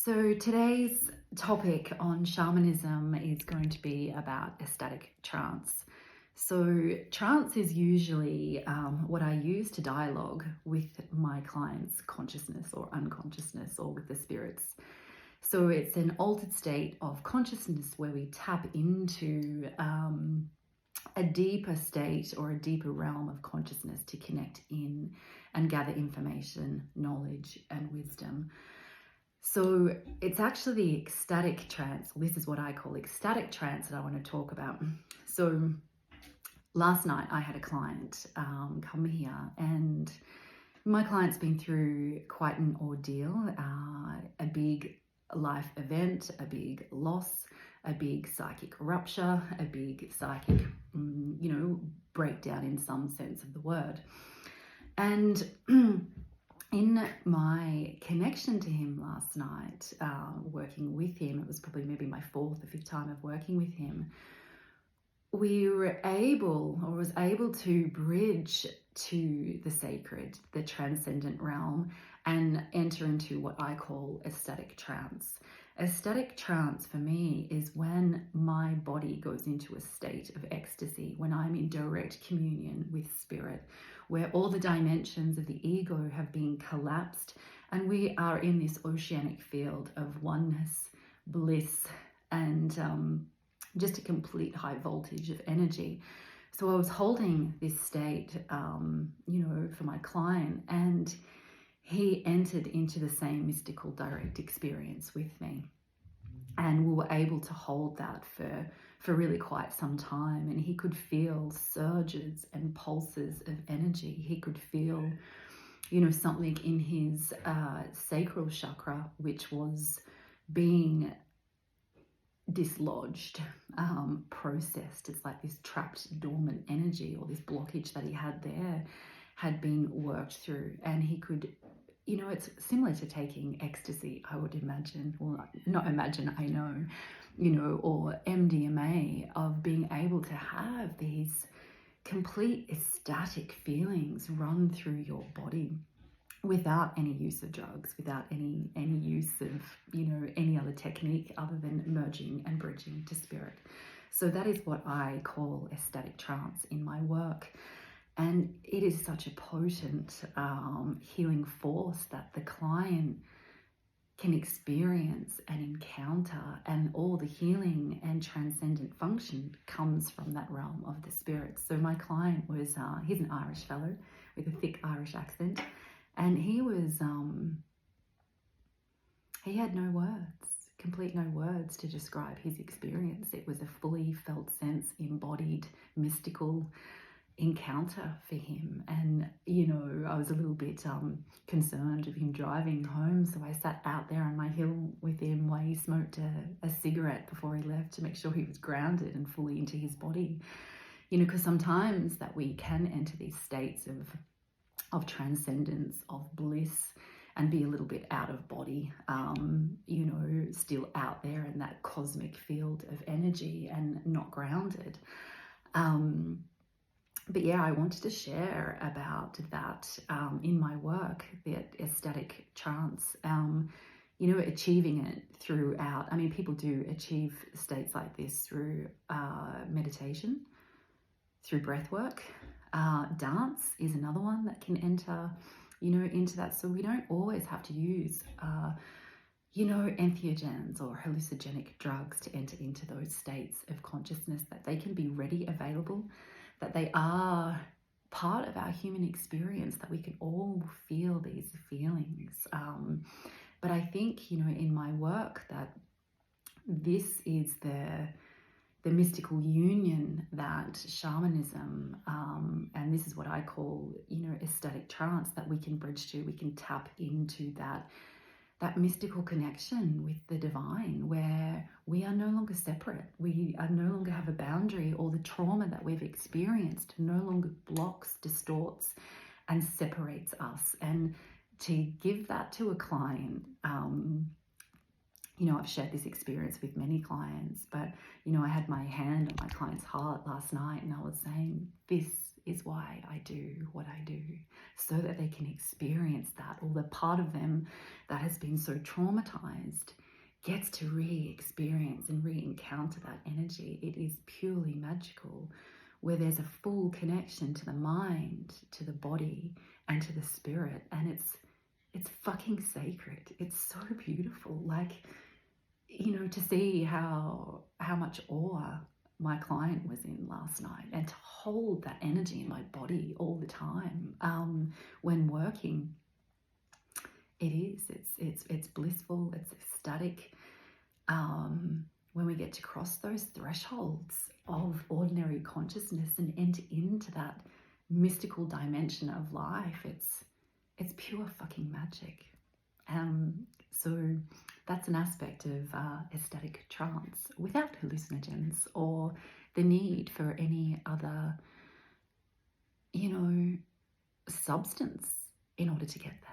So today's topic on shamanism is going to be about ecstatic trance. So trance is usually what I use to dialogue with my clients' consciousness or unconsciousness or with the spirits. So it's an altered state of consciousness where we tap into a deeper state or a deeper realm of consciousness to connect in and gather information, knowledge, and wisdom. So it's actually the ecstatic trance. This is what I call ecstatic trance that I want to talk about. So last night I had a client come here, and my client's been through quite an ordeal, a big life event, a big loss, a big psychic rupture, a big psychic, breakdown in some sense of the word. And in my connection to him last night, working with him, it was probably maybe my fourth or fifth time of working with him, was able to bridge to the sacred, the transcendent realm, and enter into what I call ecstatic trance. Ecstatic trance for me is when my body goes into a state of ecstasy, when I'm in direct communion with spirit, where all the dimensions of the ego have been collapsed and we are in this oceanic field of oneness, bliss, and just a complete high voltage of energy. So I was holding this state, for my client, and he entered into the same mystical direct experience with me. And we were able to hold that for really quite some time. And he could feel surges and pulses of energy. He could feel, something in his sacral chakra, which was being dislodged, processed. It's like this trapped dormant energy, or this blockage that he had there had been worked through. And he could, it's similar to taking ecstasy, I would imagine, or not imagine, I know, or MDMA, of being able to have these complete ecstatic feelings run through your body without any use of drugs, without any use of, any other technique other than merging and bridging to spirit. So that is what I call ecstatic trance in my work. And it is such a potent healing force that the client can experience and encounter, and all the healing and transcendent function comes from that realm of the spirit. So my client was, he's an Irish fellow with a thick Irish accent, and he was, he had no words, complete no words to describe his experience. It was a fully felt sense, embodied, mystical encounter for him. And I was a little bit concerned of him driving home, so I sat out there on my hill with him while he smoked a cigarette before he left, to make sure he was grounded and fully into his body, because sometimes that we can enter these states of transcendence, of bliss, and be a little bit out of body, still out there in that cosmic field of energy and not grounded. But yeah, I wanted to share about that in my work, the ecstatic trance, achieving it throughout. I mean, people do achieve states like this through meditation, through breath work. Dance is another one that can enter, into that. So we don't always have to use, entheogens or hallucinogenic drugs to enter into those states of consciousness, that they can be ready, available, that they are part of our human experience, that we can all feel these feelings. But I think, in my work, that this is the mystical union that shamanism, and this is what I call, ecstatic trance, that we can bridge to. We can tap into that mystical connection with the divine, where we are no longer separate. We are no longer have a boundary, or the trauma that we've experienced no longer blocks, distorts, and separates us. And to give that to a client, I've shared this experience with many clients, but, I had my hand on my client's heart last night, and I was saying, this is why I do what I do, so that they can experience that, or the part of them that has been so traumatized gets to re-experience and re-encounter that energy. It is purely magical, where there's a full connection to the mind, to the body, and to the spirit, and it's fucking sacred. It's so beautiful. Like, you know, to see how much awe my client was in last night, and to hold that energy in my body all the time when working. It's blissful, it's ecstatic. When we get to cross those thresholds of ordinary consciousness and enter into that mystical dimension of life, it's pure fucking magic. So that's an aspect of ecstatic trance without hallucinogens or the need for any other, you know, substance in order to get that.